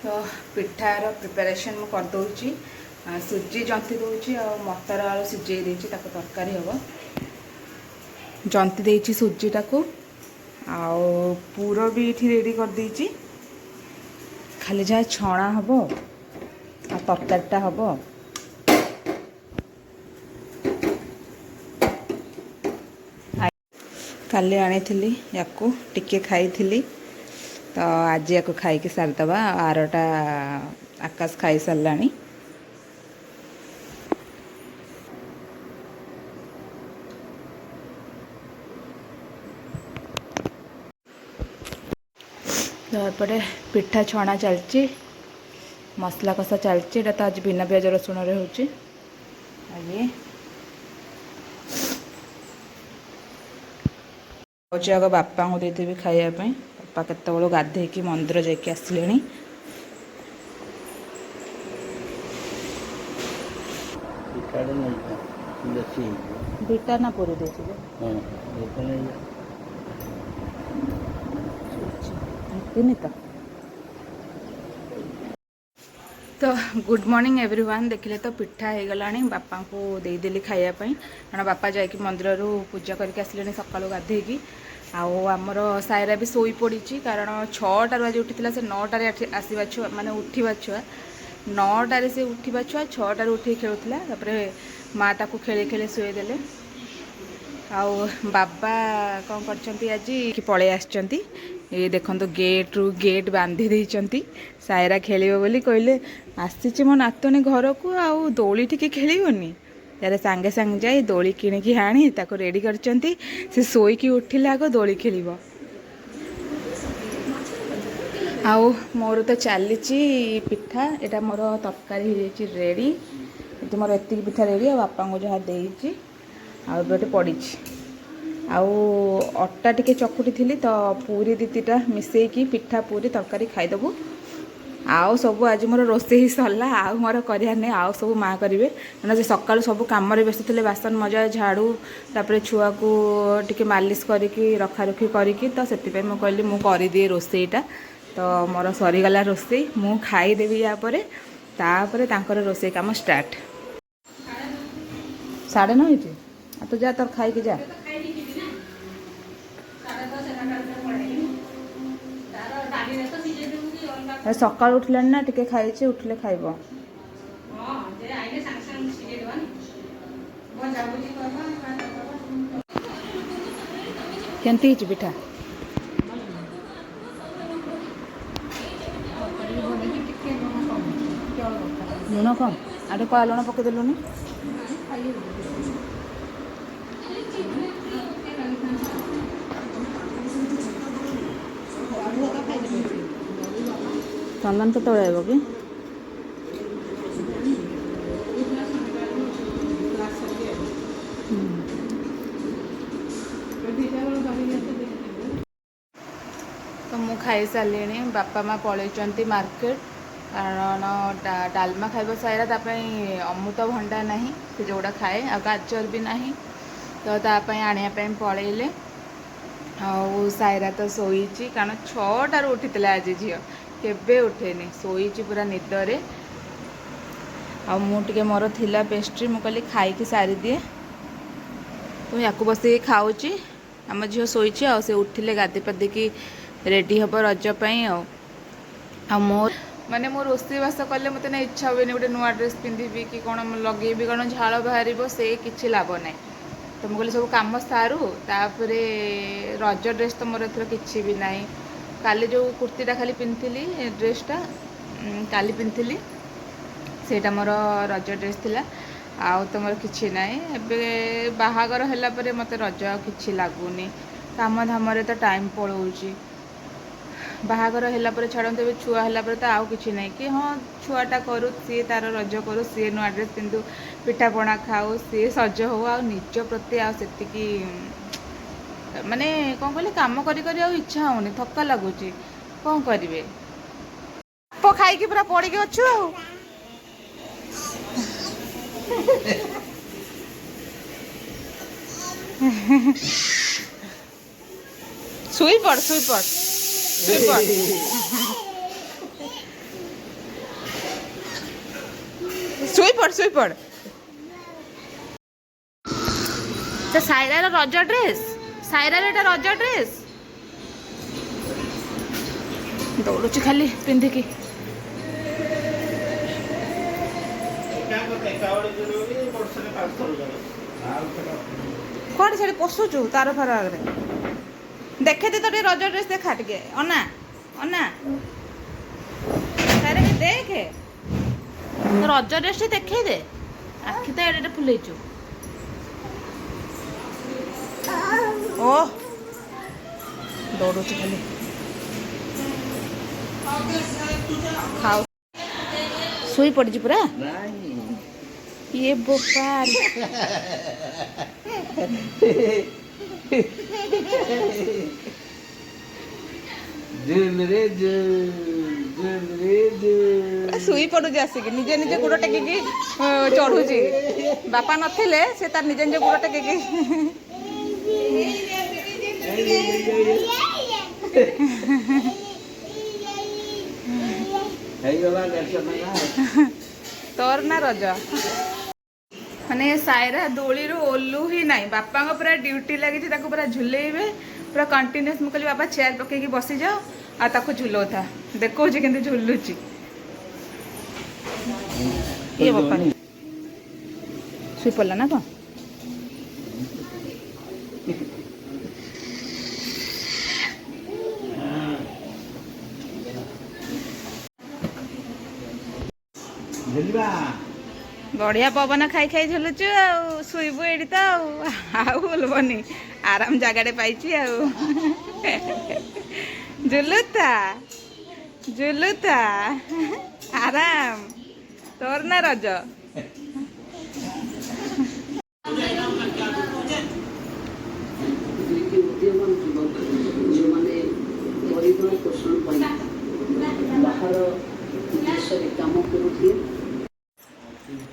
तो पिठार प्रिपेरेसन मु कर दूची सुजी जंती दूची आ मटर आलू सिझे देची ताको तरकारी हम जंती देची सुजीटा को आउ पूर भी ये रेडी कर देची खाली जहाँ छणा हम आ तरकारीटा हम काली आनी या टिके खाई तो आज या खाई सारिदबा आरटा आकाश खाई सारा तो एपटे पिठा छणा चलची मसला कषा चलची तो आज बिना पियाज रसुण रे होची ये आग बापा को देदेवी खायापी बापा केत गाधे की मंदिर जाकि आसिले दुईटा ना पूरी देते तो गुड मॉर्निंग एवरीवन देखिले तो पिठा हो गला बापा को देदेली खायापी कारण बापा जाकि मंदिर पूजा करके आसिले सकाळु गाधेकी आमर सायरा भी शोई पड़ी कारण 6टार आज उठी से 9टार आसवा छुआ माने उठा छुआ 9टार से उठा छुआ 6टार उठे खेलुला माँ ताको खेले खेले शुएदेले आउ बाबा कौन करछंती आज कि पळे आछंती ये देखो गेट रु गेट बांधी देइछंती सायरा खेलिबो बोली कहले आसीची मो नातनी घर को आउ दोली टिके खेलिबोनी यार सांगे सांगे जाई दोली किणिकी आनी ताको रेडी करछंती से सोईकी उठिले आगो दोली खेलिबो आउ मोर तो चलीची पिठा एटा मोर तरकारी हो जाइए रेडी ये मोर एति पिठा रेडी आ बापा को जहाँ देइची आउटे पड़ी आउ अट्टा टिके चकुटी थी तो पूरी दीटा मिसेकी पिठा पूरी तरकारी खाईदेबू आउ सब आज मोर रोषे सरला आउ मोर करिया नहीं आउ सब माँ करेंगे मैंने से सका सब कम व्यस्त थे बासन मजा झाड़ू तापर छुआ को टिके मालिश करके रखा रखी करके तो से मुझे कहली मुझे करदिए रोषेईटा तो मोर सरीगला रोषे मु खाईदेवी यापर तापर रोषे काम स्टार्ट 9:30 तो जा तर खाई के जा सका उठला ना टिके खाई उठले खाइब केमती पिठा लुण कम आटे कला लुण पकईदेलुनि चंदन के आइब कि तो मु खाई सारे बापा माँ पलैंती मार्केट कारण डालमा खाइब साइरा अमृत भंडा ना से जोड़ा खाए आ गाजर भी ना तो आने पलैले सायरा तो शोची कारण 6टार उठी आज झील केबे उठेनी शोची पूरा निदरे आटे मोर थिला पेस्ट्री मु कहली खाई सारी दिए तो या बस खाऊची आम झील शोची से उठिले गाधे पाधिकी रेडी हम रजपाई मोर माने मो रोषेईवास कले मत ना इच्छा हुए गोटे नुआ ड्रेस पिंधि कि कौन लगे कौन झाड़ बाहर से किसी लाभ ना तो मुझे कहली सब कम सारू तापर रज ड्रेस तो मोर एथर किसी भी ना काली जो कुर्तीटा खाली पिंधि ड्रेसटा काली पिंधि सेटा मोर रज ड्रेस थिला आउ तो मोर किसी ना बाहागर है मत रज कि लगुनि काम धाम तो टाइम पलाऊँगी बाहागर है छाड़ते भी छुआ है तो आउ कि ना कि हाँ छुआटा करू सी तार रज करू सी नुआ ड्रेस पिंधु पिठापणा खाऊ सी सज हो निज प्रति आती माने कौन कहले काम करी करी इच्छा होनी थका लगुच कौन करेंगे खाई पूरा पड़ गए अच्छु शुई पड़ ଶୋଇପଡ଼ ସେ ସାଇରାର ରଜ ଡ୍ରେସ୍ ସାଇରାର ଏଟା ରଜ ଡ୍ରେସ୍ ଦୌଡ଼ୁଛି ଖାଲି ପିନ୍ଧିକି କୁଆଡ଼େ ସେଠି ପଶୁଛୁ ତାର ଫାର ଆଗରେ ଦେଖେ ତ ଟିକେ ରଜ ଡ୍ରେସ୍ ଦେଖା ଟିକେ ଅନା ଅନା ସାଇରା ଟିକେ ଦେଖେ ରଜ ଡ୍ରେସ୍ ଟିକେ ଦେଖେଇ ଦେ ଆଖି ତ ଏଡ଼େ ଫୁଲେଇଛୁ ଓ ଦୌଡ଼ୁଛି ଖାଲି ଖାଉ ଶୋଇ ପଡ଼ିଛି ପୁରା ଇଏ ବୋପାଲ ଶୋଇ ପଡ଼ୁଛି ଆସିକି ନିଜେ ନିଜେ ଗୋଡ଼ ଟେକିକି ଚଢ଼ୁଛି ବାପା ନଥିଲେ ସେ ତାର ନିଜେ ନିଜେ ଗୋଡ଼ ଟେକିକି ତୋର ନା ରଜ ମାନେ ସାଇରା ଦୋଳିରୁ ଓହ୍ଲୁ ହିଁ ନାହିଁ ବାପାଙ୍କ ପୁରା ଡ୍ୟୁଟି ଲାଗିଛି ତାକୁ ପୁରା ଝୁଲେଇବେ ପୁରା କଣ୍ଟିନ୍ୟୁଅସ୍ ମୁଁ କହିଲି ବାପା ଚେୟାର ପକେଇକି ବସିଯାଅ ଆଉ ତାକୁ ଝୁଲଉଥା ଦେଖଉଛି କେମିତି ଝୁଲୁଛି ଇଏ ବାପା ଶୋଇ ପଡ଼ିଲା ନା କ'ଣ ବଢ଼ିଆ ପବନ ଖାଇ ଖାଇ ଝୁଲୁଛୁ ଆଉ ଶୋଇବୁ ଏଇଠି ତ ଆଉ ଓହ୍ଲବନି ଆରାମ ଜାଗାଟେ ପାଇଛି ଆଉ ଝୁଲୁତା ଝୁଲୁତା ଆରାମ ତୋର ନା ରଜ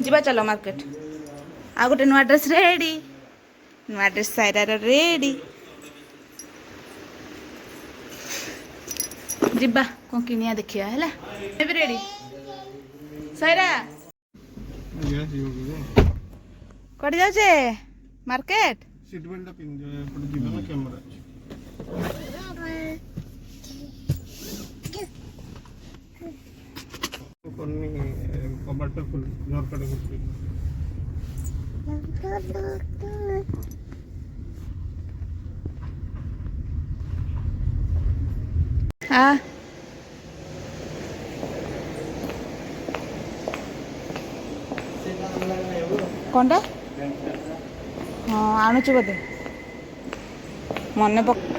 ଯିବା ଚାଲ ମାର୍କେଟ ଆଉ ଗୋଟେ ନୂଆ ଡ୍ରେସ୍ ରେଡ଼ି ନୂଆ ଡ୍ରେସ୍ ସାଇରାର ରେଡ଼ି ଯିବା କ'ଣ କିଣିବା ଦେଖିବା ହେଲା ଏବେ ରେଡ଼ି ସାଇରା କୁଆଡ଼େ ଯାଉଛେ ମାର୍କେଟ कबाटा खुल झरकाटा खुल କ'ଣଟା ହଁ ଆଣୁଛୁ ବୋଧେ ମନେ ପକ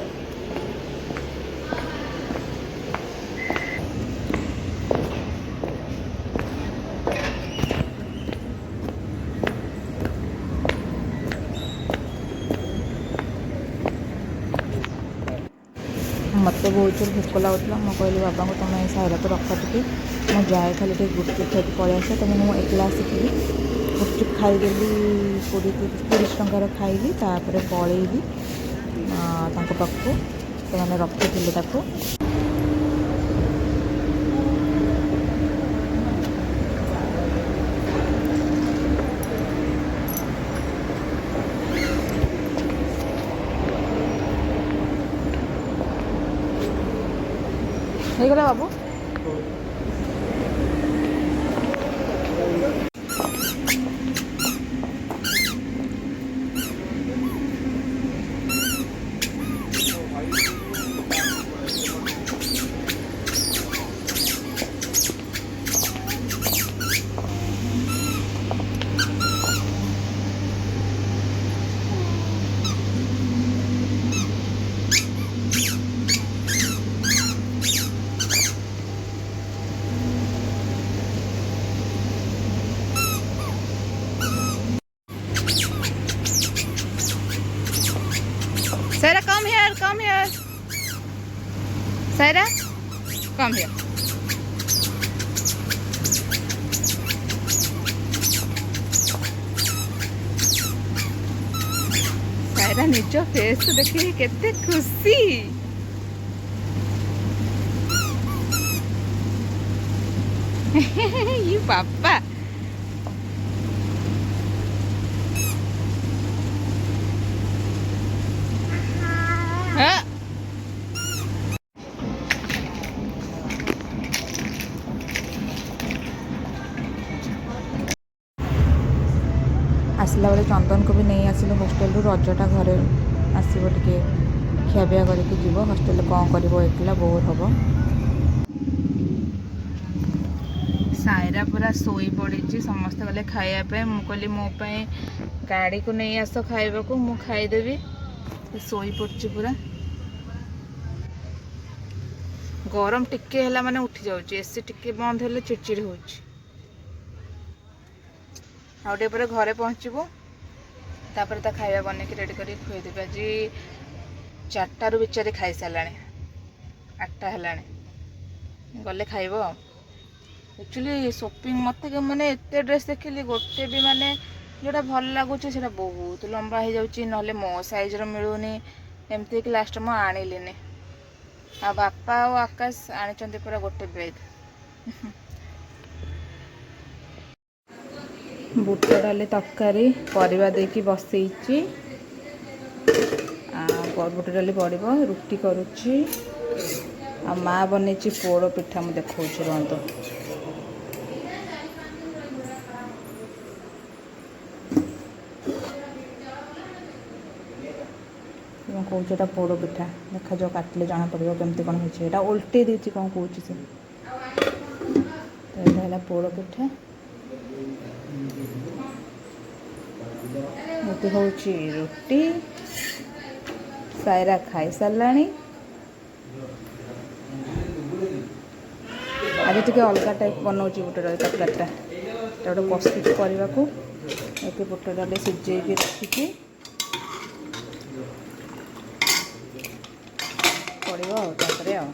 ମୋତେ ବହୁତ ଜୋର ଭୋକ ଲାଗୁଥିଲା ମୁଁ କହିଲି ବାବାଙ୍କୁ ତୁମେ ସାଇରାକୁ ରଖ ଟିକେ ମୁଁ ଯାଏ ଖାଲି ଟିକେ ଗୁପଚୁପ୍ ଖାଇକି ପଳେଇ ଆସେ ତେଣୁ ମୁଁ ଏକଲା ଆସିକି ଗୁପଚୁପ୍ ଖାଇଦେଲି 20-30 ଟଙ୍କାର ଖାଇଲି ତାପରେ ପଳେଇଲି ତାଙ୍କ ପାଖକୁ ସେମାନେ ରଖିଥିଲେ ତାକୁ ହେଇଗଲା ବାବୁ Sarah, come here, come here. Sarah, come here. Sarah निज फेस देखिए केते खुशी ये पापा ଆସିଲା ବେଳେ ଚନ୍ଦନକୁ ବି ନେଇ ଆସିଲୁ ହଷ୍ଟେଲରୁ। ରଜଟା ଘରେ ଆସିବ ଟିକେ ଖିଆପିଆ କରିକି ଯିବ। ହଷ୍ଟେଲରେ କ'ଣ କରିବ ଏକଲା ବୋର୍ ହେବ। ସାଇରା ପୁରା ଶୋଇ ପଡ଼ିଛି। ସମସ୍ତେ ଗଲେ ଖାଇବା ପାଇଁ। ମୁଁ କହିଲି ମୋ ପାଇଁ ଗାଡ଼ିକୁ ନେଇ ଆସ ଖାଇବାକୁ, ମୁଁ ଖାଇଦେବି। ଶୋଇ ପଡ଼ିଛି ପୁରା। ଗରମ ଟିକେ ହେଲା ମାନେ ଉଠି ଯାଉଛି। ଏସି ଟିକେ ବନ୍ଦ ହେଲେ ଚିଡ଼ଚିଡ଼ି ହେଉଛି। ଆଉ ଟିକେ ପରେ ଘରେ ପହଞ୍ଚିବୁ, ତାପରେ ତା ଖାଇବା ବନେଇକି ରେଡ଼ି କରିକି ଖୁଆଇଦେବି। ଆଜି 4ଟାରୁ ବିଚାରି ଖାଇସାରିଲାଣି, 8ଟା ହେଲାଣି। ଗଲେ ଖାଇବ ଆଉ। ଆକ୍ଚୁଆଲି ସପିଂ ମୋତେ ମାନେ ଏତେ ଡ୍ରେସ୍ ଦେଖିଲି, ଗୋଟେ ବି ମାନେ ଯେଉଁଟା ଭଲ ଲାଗୁଛି ସେଇଟା ବହୁତ ଲମ୍ବା ହେଇଯାଉଛି, ନହେଲେ ମୋ ସାଇଜ୍ର ମିଳୁନି। ଏମିତି ହେଇକି ଲାଷ୍ଟ ମୁଁ ଆଣିଲିନି। ଆଉ ବାପା ଆଉ ଆକାଶ ଆଣିଛନ୍ତି ପୁରା ଗୋଟେ ବ୍ୟାଗ୍। ବୁଟ ଡାଲି ତରକାରୀ ପରିବା ଦେଇକି ବସେଇଛି। ବୁଟ ଡାଲି ପଡ଼ିବ। ରୁଟି କରୁଛି। ଆଉ ମାଆ ବନେଇଛି ପୋଡ଼ ପିଠା। ମୁଁ ଦେଖାଉଛି ରୁହନ୍ତୁ। କ'ଣ କହୁଛି ଏଇଟା ପୋଡ଼ ପିଠା। ଦେଖାଯାଉ କାଟିଲେ ଜଣାପଡ଼ିବ କେମିତି କ'ଣ ହେଇଛି। ଏଇଟା ଓଲଟେଇ ଦେଇଛି କ'ଣ କହୁଛି ସେ। ତ ଏଇଟା ହେଲା ପୋଡ଼ ପିଠା। ଏଠି ହେଉଛି ରୁଟି। ସାଇରା ଖାଇସାରିଲାଣି। ଆଜି ଟିକେ ଅଲଗା ଟାଇପ୍ ବନାଉଛି ବୁଟ ଡାଲି ତରକାରୀଟା। ଏଇଟା ଗୋଟେ କଷିକି କରିବାକୁ ଏଠି ବୁଟ ଡାଲି ସିଝେଇକି ରଖିକି ପଡ଼ିବ ଆଉ ତାପରେ ଆଉ